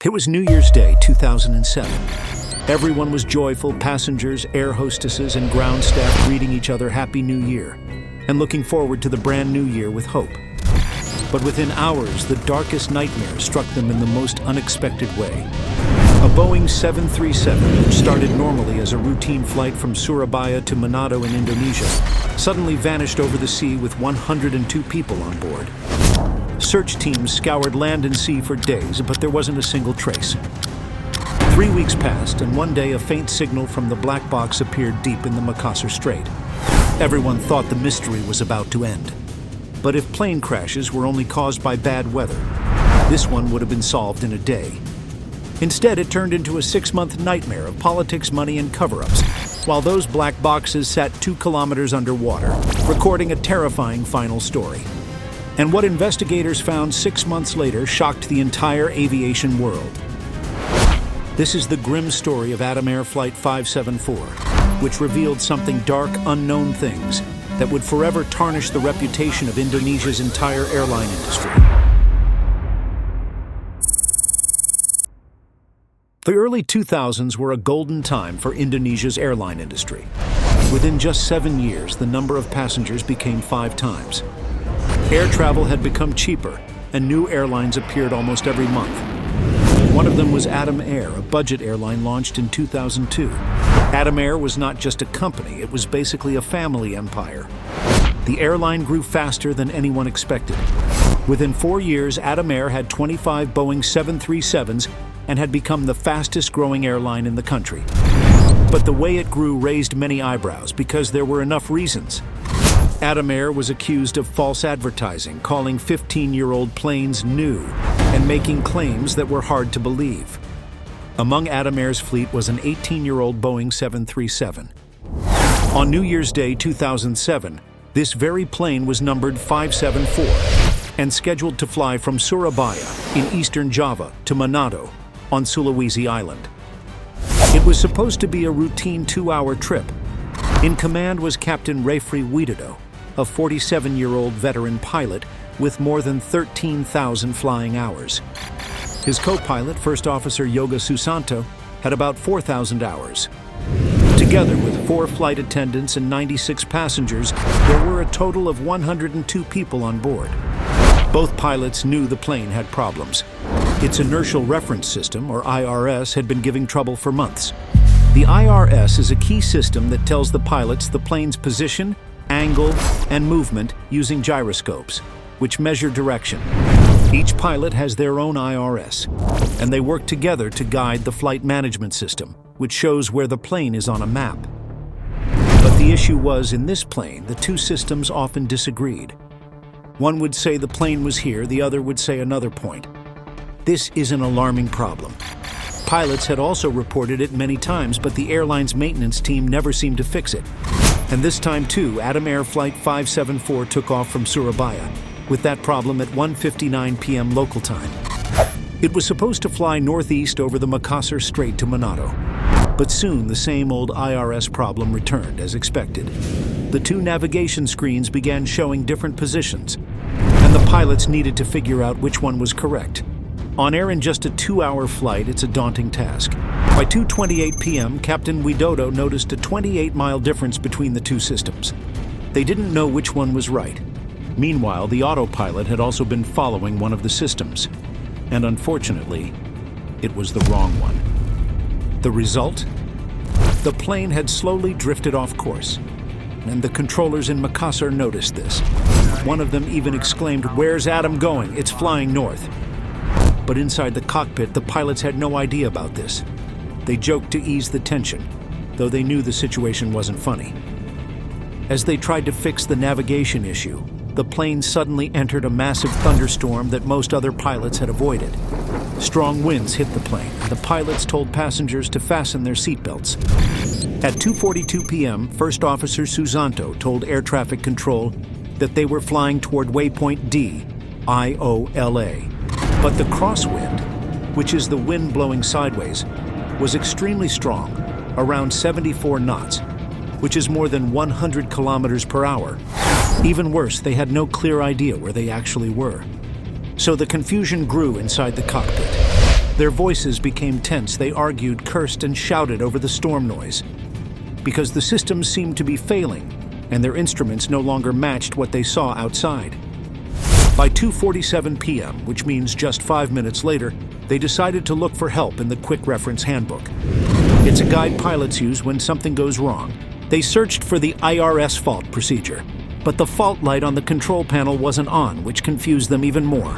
It was New Year's Day, 2007. Everyone was joyful, passengers, air hostesses, and ground staff greeting each other Happy New Year, and looking forward to the brand new year with hope. But within hours, the darkest nightmare struck them in the most unexpected way. A Boeing 737, which started normally as a routine flight from Surabaya to Manado in Indonesia, suddenly vanished over the sea with 102 people on board. Search teams scoured land and sea for days, but there wasn't a single trace. 3 weeks passed, and one day a faint signal from the black box appeared deep in the Makassar Strait. Everyone thought the mystery was about to end. But if plane crashes were only caused by bad weather, this one would have been solved in a day. Instead, it turned into a 6-month nightmare of politics, money, and cover-ups, while those black boxes sat 2 kilometers underwater, recording a terrifying final story. And what investigators found 6 months later shocked the entire aviation world. This is the grim story of Atom Air Flight 574, which revealed something dark, unknown things that would forever tarnish the reputation of Indonesia's entire airline industry. The early 2000s were a golden time for Indonesia's airline industry. Within just 7 years, the number of passengers became 5 times. Air travel had become cheaper, and new airlines appeared almost every month. One of them was Atom Air, a budget airline launched in 2002. Atom Air was not just a company, it was basically a family empire. The airline grew faster than anyone expected. Within 4 years, Atom Air had 25 Boeing 737s and had become the fastest-growing airline in the country. But the way it grew raised many eyebrows because there were enough reasons. Atom Air was accused of false advertising, calling 15-year-old planes new and making claims that were hard to believe. Among Atom Air's fleet was an 18-year-old Boeing 737. On New Year's Day 2007, this very plane was numbered 574 and scheduled to fly from Surabaya in eastern Java to Manado on Sulawesi Island. It was supposed to be a routine 2-hour trip. In command was Captain Refri Widodo, a 47-year-old veteran pilot with more than 13,000 flying hours. His co-pilot, First Officer Yoga Susanto, had about 4,000 hours. Together with 4 flight attendants and 96 passengers, there were a total of 102 people on board. Both pilots knew the plane had problems. Its inertial reference system, or IRS, had been giving trouble for months. The IRS is a key system that tells the pilots the plane's position, angle, and movement using gyroscopes, which measure direction. Each pilot has their own IRS, and they work together to guide the flight management system, which shows where the plane is on a map. But the issue was, in this plane, the 2 systems often disagreed. One would say the plane was here, the other would say another point. This is an alarming problem. Pilots had also reported it many times, but the airline's maintenance team never seemed to fix it. And this time, too, Atom Air Flight 574 took off from Surabaya, with that problem at 1:59 p.m. local time. It was supposed to fly northeast over the Makassar Strait to Manado. But soon, the same old IRS problem returned, as expected. The 2 navigation screens began showing different positions, and the pilots needed to figure out which one was correct. On air in just a 2-hour flight, it's a daunting task. By 2:28 p.m., Captain Widodo noticed a 28-mile difference between the 2 systems. They didn't know which one was right. Meanwhile, the autopilot had also been following one of the systems, and unfortunately, it was the wrong one. The result? The plane had slowly drifted off course, and the controllers in Makassar noticed this. One of them even exclaimed, "Where's Atom going? It's flying north." But inside the cockpit, the pilots had no idea about this. They joked to ease the tension, though they knew the situation wasn't funny. As they tried to fix the navigation issue, the plane suddenly entered a massive thunderstorm that most other pilots had avoided. Strong winds hit the plane, and the pilots told passengers to fasten their seatbelts. At 2:42 p.m., First Officer Susanto told Air Traffic Control that they were flying toward waypoint D, IOLA. But the crosswind, which is the wind blowing sideways, was extremely strong, around 74 knots, which is more than 100 kilometers per hour. Even worse, they had no clear idea where they actually were. So the confusion grew inside the cockpit. Their voices became tense. They argued, cursed, and shouted over the storm noise. Because the systems seemed to be failing, and their instruments no longer matched what they saw outside. By 2:47 p.m., which means just 5 minutes later, they decided to look for help in the Quick Reference Handbook. It's a guide pilots use when something goes wrong. They searched for the IRS fault procedure, but the fault light on the control panel wasn't on, which confused them even more.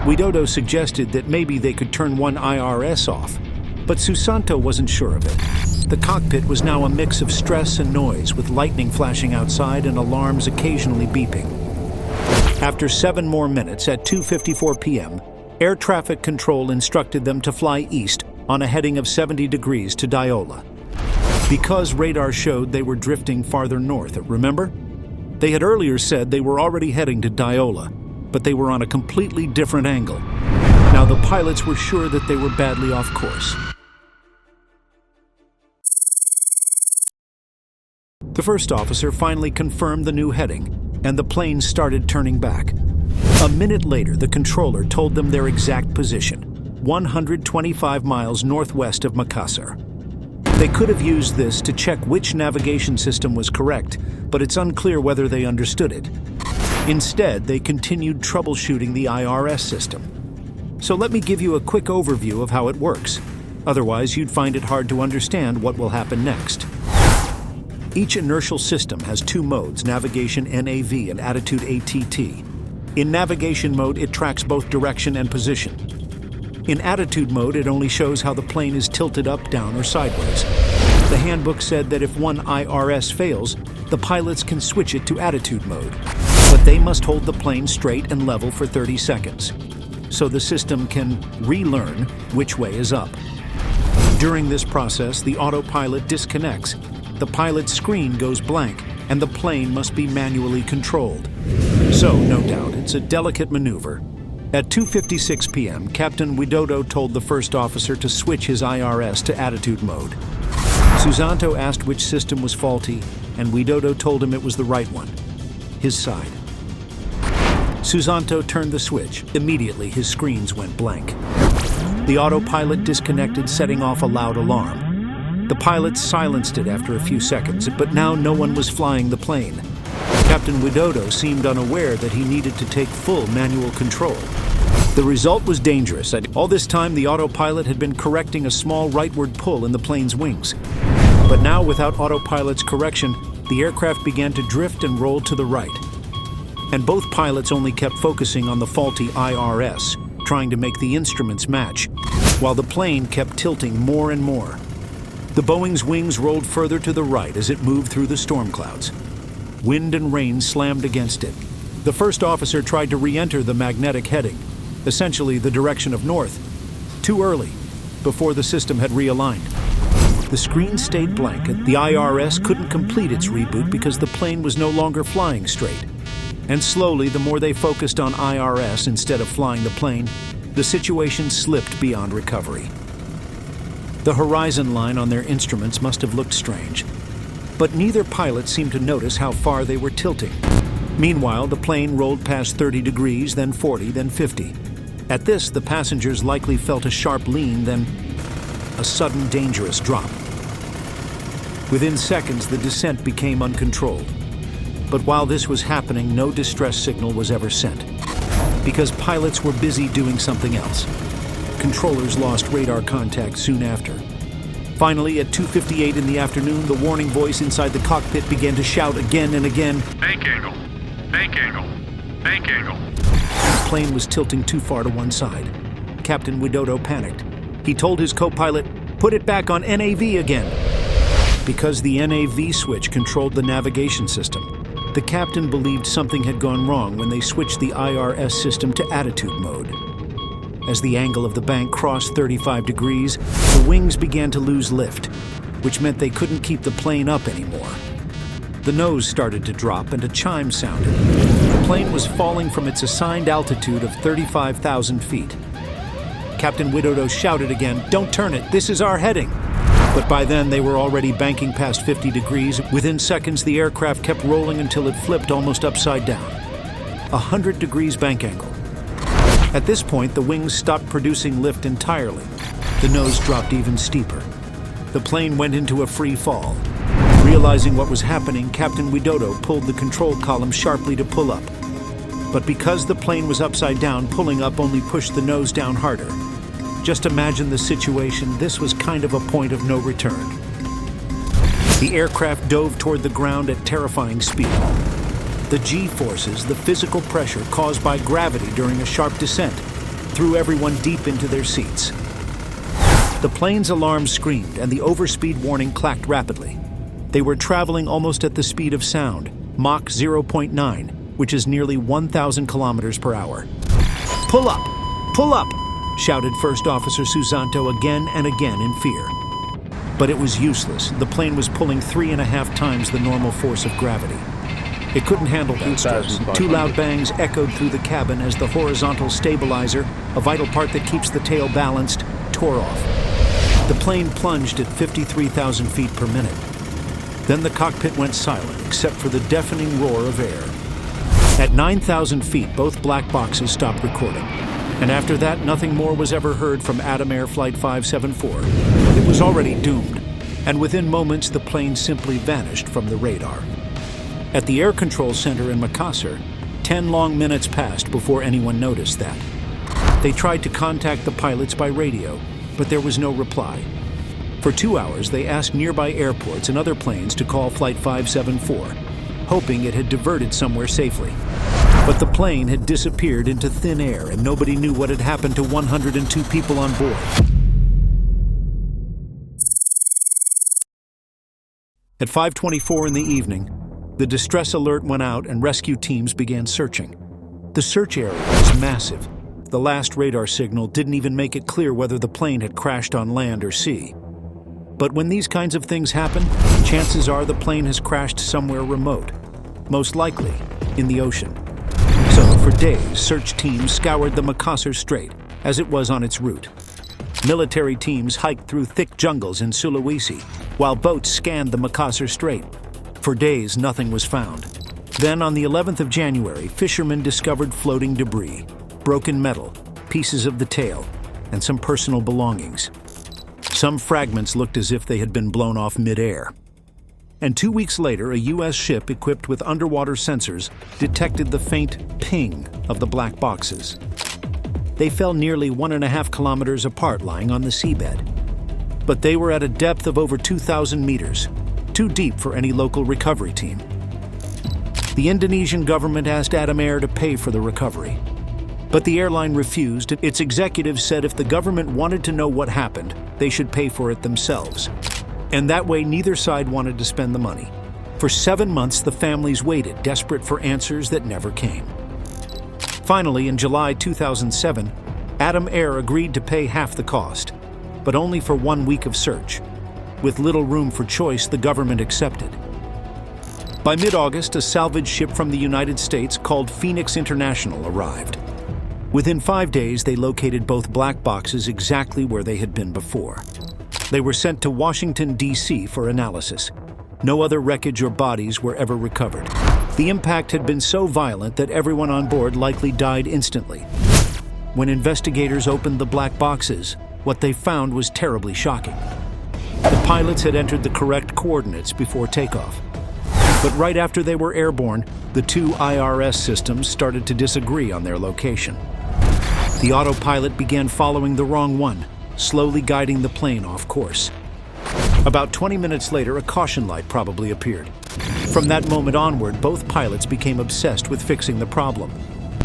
Widodo suggested that maybe they could turn one IRS off, but Susanto wasn't sure of it. The cockpit was now a mix of stress and noise, with lightning flashing outside and alarms occasionally beeping. After 7 more minutes, at 2:54 p.m., air traffic control instructed them to fly east on a heading of 70 degrees to Diola. Because radar showed they were drifting farther north, remember? They had earlier said they were already heading to Diola, but they were on a completely different angle. Now the pilots were sure that they were badly off course. The first officer finally confirmed the new heading, and the plane started turning back. A minute later, the controller told them their exact position, 125 miles northwest of Makassar. They could have used this to check which navigation system was correct, but it's unclear whether they understood it. Instead, they continued troubleshooting the IRS system. So let me give you a quick overview of how it works. Otherwise, you'd find it hard to understand what will happen next. Each inertial system has 2 modes, navigation NAV and attitude ATT. In navigation mode, it tracks both direction and position. In attitude mode, it only shows how the plane is tilted up, down, or sideways. The handbook said that if one IRS fails, the pilots can switch it to attitude mode, but they must hold the plane straight and level for 30 seconds, so the system can relearn which way is up. During this process, the autopilot disconnects, the pilot's screen goes blank, and the plane must be manually controlled. So, no doubt, it's a delicate maneuver. At 2:56 p.m., Captain Widodo told the first officer to switch his IRS to attitude mode. Susanto asked which system was faulty, and Widodo told him it was the right one, his side. Susanto turned the switch. Immediately, his screens went blank. The autopilot disconnected, setting off a loud alarm. The pilots silenced it after a few seconds, but now no one was flying the plane. Captain Widodo seemed unaware that he needed to take full manual control. The result was dangerous. All this time, the autopilot had been correcting a small rightward pull in the plane's wings. But now, without autopilot's correction, the aircraft began to drift and roll to the right. And both pilots only kept focusing on the faulty IRS, trying to make the instruments match, while the plane kept tilting more and more. The Boeing's wings rolled further to the right as it moved through the storm clouds. Wind and rain slammed against it. The first officer tried to re-enter the magnetic heading, essentially the direction of north, too early, before the system had realigned. The screen stayed blank. The IRS couldn't complete its reboot because the plane was no longer flying straight. And slowly, the more they focused on IRS instead of flying the plane, the situation slipped beyond recovery. The horizon line on their instruments must have looked strange, but neither pilot seemed to notice how far they were tilting. Meanwhile, the plane rolled past 30 degrees, then 40, then 50. At this, the passengers likely felt a sharp lean, then a sudden dangerous drop. Within seconds, the descent became uncontrolled. But while this was happening, no distress signal was ever sent, because pilots were busy doing something else. Controllers lost radar contact soon after. Finally, at 2:58 in the afternoon, the warning voice inside the cockpit began to shout again and again, "Bank angle! Bank angle! Bank angle!" The plane was tilting too far to one side. Captain Widodo panicked. He told his co-pilot, "Put it back on NAV again." Because the NAV switch controlled the navigation system, the captain believed something had gone wrong when they switched the IRS system to attitude mode. As the angle of the bank crossed 35 degrees, the wings began to lose lift, which meant they couldn't keep the plane up anymore. The nose started to drop and a chime sounded. The plane was falling from its assigned altitude of 35,000 feet. Captain Widodo shouted again, "Don't turn it, this is our heading." But by then they were already banking past 50 degrees. Within seconds, the aircraft kept rolling until it flipped almost upside down. 100 degrees bank angle. At this point, the wings stopped producing lift entirely. The nose dropped even steeper. The plane went into a free fall. Realizing what was happening, Captain Widodo pulled the control column sharply to pull up. But because the plane was upside down, pulling up only pushed the nose down harder. Just imagine the situation. This was kind of a point of no return. The aircraft dove toward the ground at terrifying speed. The G-forces, the physical pressure caused by gravity during a sharp descent, threw everyone deep into their seats. The plane's alarm screamed and the overspeed warning clacked rapidly. They were traveling almost at the speed of sound, Mach 0.9, which is nearly 1,000 kilometers per hour. "Pull up! Pull up!" shouted First Officer Susanto again and again in fear. But it was useless. The plane was pulling 3.5 times the normal force of gravity. It couldn't handle that stress. Two loud bangs echoed through the cabin as the horizontal stabilizer, a vital part that keeps the tail balanced, tore off. The plane plunged at 53,000 feet per minute. Then the cockpit went silent, except for the deafening roar of air. At 9,000 feet, both black boxes stopped recording. And after that, nothing more was ever heard from Atom Air Flight 574. It was already doomed, and within moments, the plane simply vanished from the radar. At the Air Control Center in Makassar, 10 long minutes passed before anyone noticed that. They tried to contact the pilots by radio, but there was no reply. For 2 hours, they asked nearby airports and other planes to call Flight 574, hoping it had diverted somewhere safely. But the plane had disappeared into thin air and nobody knew what had happened to 102 people on board. At 5:24 in the evening, the distress alert went out and rescue teams began searching. The search area was massive. The last radar signal didn't even make it clear whether the plane had crashed on land or sea. But when these kinds of things happen, chances are the plane has crashed somewhere remote, most likely in the ocean. So for days, search teams scoured the Makassar Strait as it was on its route. Military teams hiked through thick jungles in Sulawesi, while boats scanned the Makassar Strait. For days, nothing was found. Then on the 11th of January, fishermen discovered floating debris, broken metal, pieces of the tail, and some personal belongings. Some fragments looked as if they had been blown off mid-air. And 2 weeks later, a U.S. ship equipped with underwater sensors detected the faint ping of the black boxes. They fell nearly 1.5 kilometers apart, lying on the seabed. But they were at a depth of over 2,000 meters, too deep for any local recovery team. The Indonesian government asked Atom Air to pay for the recovery. But the airline refused. Its executives said if the government wanted to know what happened, they should pay for it themselves. And that way, neither side wanted to spend the money. For 7 months, the families waited, desperate for answers that never came. Finally, in July 2007, Atom Air agreed to pay half the cost, but only for 1 week of search. With little room for choice, the government accepted. By mid-August, a salvage ship from the United States called Phoenix International arrived. Within 5 days, they located both black boxes exactly where they had been before. They were sent to Washington, D.C. for analysis. No other wreckage or bodies were ever recovered. The impact had been so violent that everyone on board likely died instantly. When investigators opened the black boxes, what they found was terribly shocking. The pilots had entered the correct coordinates before takeoff. But right after they were airborne, the two IRS systems started to disagree on their location. The autopilot began following the wrong one, slowly guiding the plane off course. About 20 minutes later, a caution light probably appeared. From that moment onward, both pilots became obsessed with fixing the problem.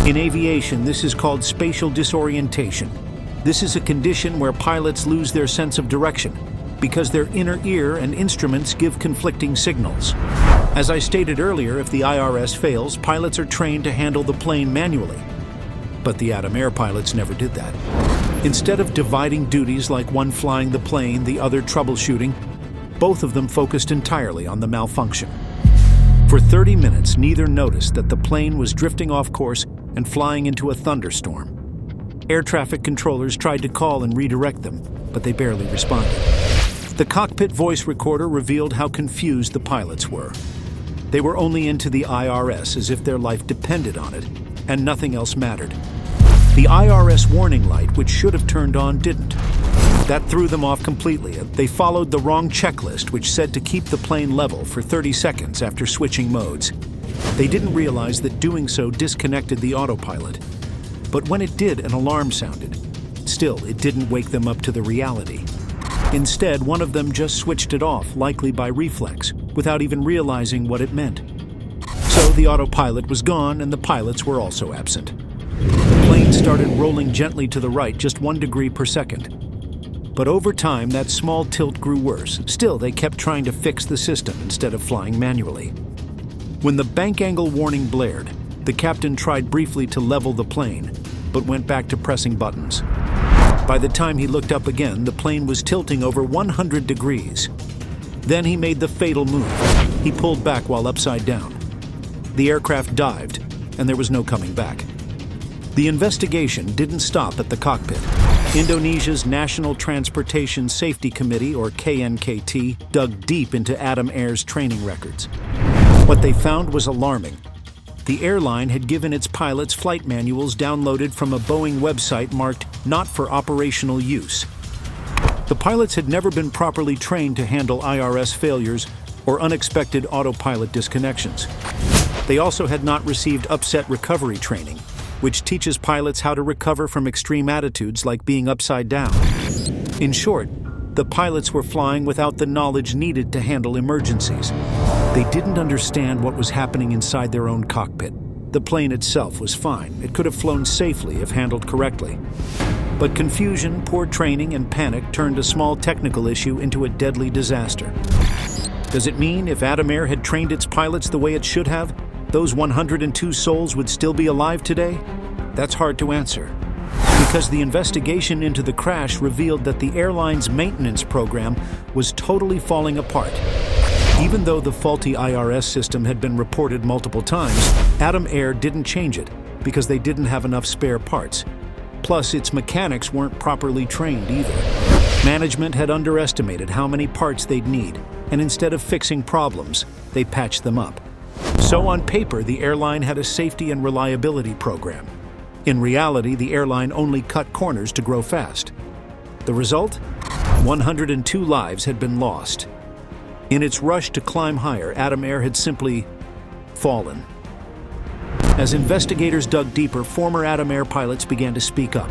In aviation, this is called spatial disorientation. This is a condition where pilots lose their sense of direction because their inner ear and instruments give conflicting signals. As I stated earlier, if the IRS fails, pilots are trained to handle the plane manually. But the Atom Air pilots never did that. Instead of dividing duties like one flying the plane, the other troubleshooting, both of them focused entirely on the malfunction. For 30 minutes, neither noticed that the plane was drifting off course and flying into a thunderstorm. Air traffic controllers tried to call and redirect them, but they barely responded. The cockpit voice recorder revealed how confused the pilots were. They were only into the IRS as if their life depended on it, and nothing else mattered. The IRS warning light, which should have turned on, didn't. That threw them off completely. They followed the wrong checklist, which said to keep the plane level for 30 seconds after switching modes. They didn't realize that doing so disconnected the autopilot. But when it did, an alarm sounded. Still, it didn't wake them up to the reality. Instead, one of them just switched it off, likely by reflex, without even realizing what it meant. So the autopilot was gone, and the pilots were also absent. The plane started rolling gently to the right, just 1 degree per second. But over time, that small tilt grew worse. Still, they kept trying to fix the system instead of flying manually. When the bank angle warning blared, the captain tried briefly to level the plane, but went back to pressing buttons. By the time he looked up again, the plane was tilting over 100 degrees. Then he made the fatal move. He pulled back while upside down. The aircraft dived, and there was no coming back. The investigation didn't stop at the cockpit. Indonesia's National Transportation Safety Committee, or KNKT, dug deep into Adam Air's training records. What they found was alarming. The airline had given its pilots flight manuals downloaded from a Boeing website marked "Not for Operational Use." The pilots had never been properly trained to handle IRS failures or unexpected autopilot disconnections. They also had not received upset recovery training, which teaches pilots how to recover from extreme attitudes like being upside down. In short, the pilots were flying without the knowledge needed to handle emergencies. They didn't understand what was happening inside their own cockpit. The plane itself was fine. It could have flown safely if handled correctly. But confusion, poor training, and panic turned a small technical issue into a deadly disaster. Does it mean if Adam Air had trained its pilots the way it should have, those 102 souls would still be alive today? That's hard to answer, because the investigation into the crash revealed that the airline's maintenance program was totally falling apart. Even though the faulty IRS system had been reported multiple times, Adam Air didn't change it because they didn't have enough spare parts. Plus, its mechanics weren't properly trained either. Management had underestimated how many parts they'd need, and instead of fixing problems, they patched them up. So on paper, the airline had a safety and reliability program. In reality, the airline only cut corners to grow fast. The result? 102 lives had been lost. In its rush to climb higher, Adam Air had simply fallen. As investigators dug deeper, former Adam Air pilots began to speak up.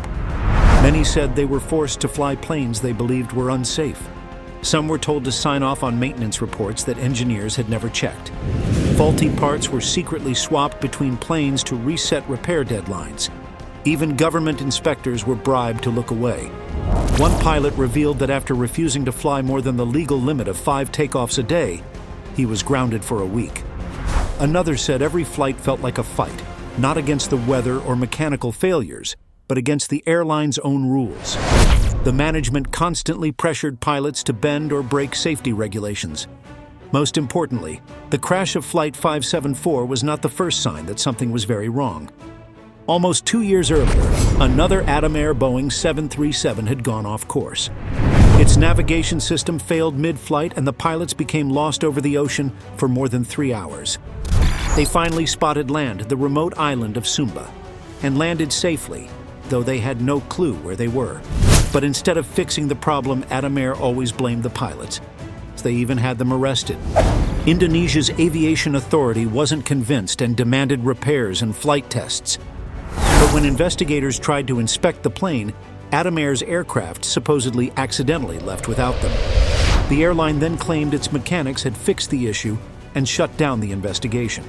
Many said they were forced to fly planes they believed were unsafe. Some were told to sign off on maintenance reports that engineers had never checked. Faulty parts were secretly swapped between planes to reset repair deadlines. Even government inspectors were bribed to look away. One pilot revealed that after refusing to fly more than the legal limit of 5 takeoffs a day, he was grounded for a week. Another said every flight felt like a fight, not against the weather or mechanical failures, but against the airline's own rules. The management constantly pressured pilots to bend or break safety regulations. Most importantly, the crash of Flight 574 was not the first sign that something was very wrong. Almost 2 years earlier, another Adam Air Boeing 737 had gone off course. Its navigation system failed mid-flight, and the pilots became lost over the ocean for more than 3 hours. They finally spotted land, the remote island of Sumba, and landed safely, though they had no clue where they were. But instead of fixing the problem, Adam Air always blamed the pilots. They even had them arrested. Indonesia's aviation authority wasn't convinced and demanded repairs and flight tests. But when investigators tried to inspect the plane, Adam Air's aircraft supposedly accidentally left without them. The airline then claimed its mechanics had fixed the issue and shut down the investigation.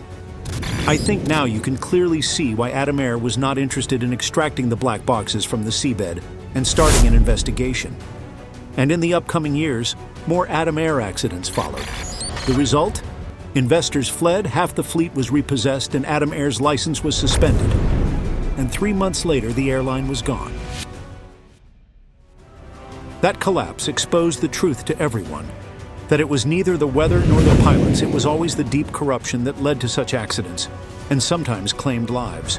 I think now you can clearly see why Adam Air was not interested in extracting the black boxes from the seabed and starting an investigation. And in the upcoming years, more Adam Air accidents followed. The result? Investors fled, half the fleet was repossessed, and Adam Air's license was suspended. And 3 months later, the airline was gone. That collapse exposed the truth to everyone, that it was neither the weather nor the pilots, it was always the deep corruption that led to such accidents, and sometimes claimed lives.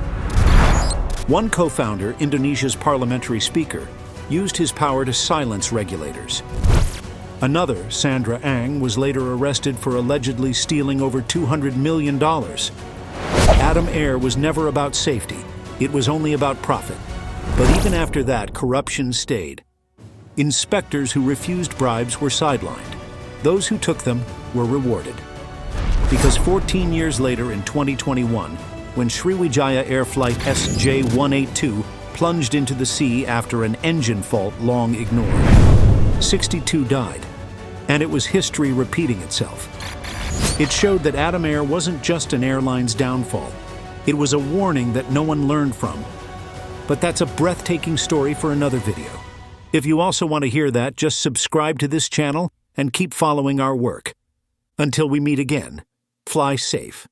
One co-founder, Indonesia's parliamentary speaker, used his power to silence regulators. Another, Sandra Ang, was later arrested for allegedly stealing over $200 million. Adam Air was never about safety. It was only about profit. But even after that, corruption stayed. Inspectors who refused bribes were sidelined. Those who took them were rewarded. Because 14 years later in 2021, when Sriwijaya Air Flight SJ182 plunged into the sea after an engine fault long ignored, 62 died. And it was history repeating itself. It showed that Atom Air wasn't just an airline's downfall. It was a warning that no one learned from. But that's a breathtaking story for another video. If you also want to hear that, just subscribe to this channel and keep following our work. Until we meet again, fly safe.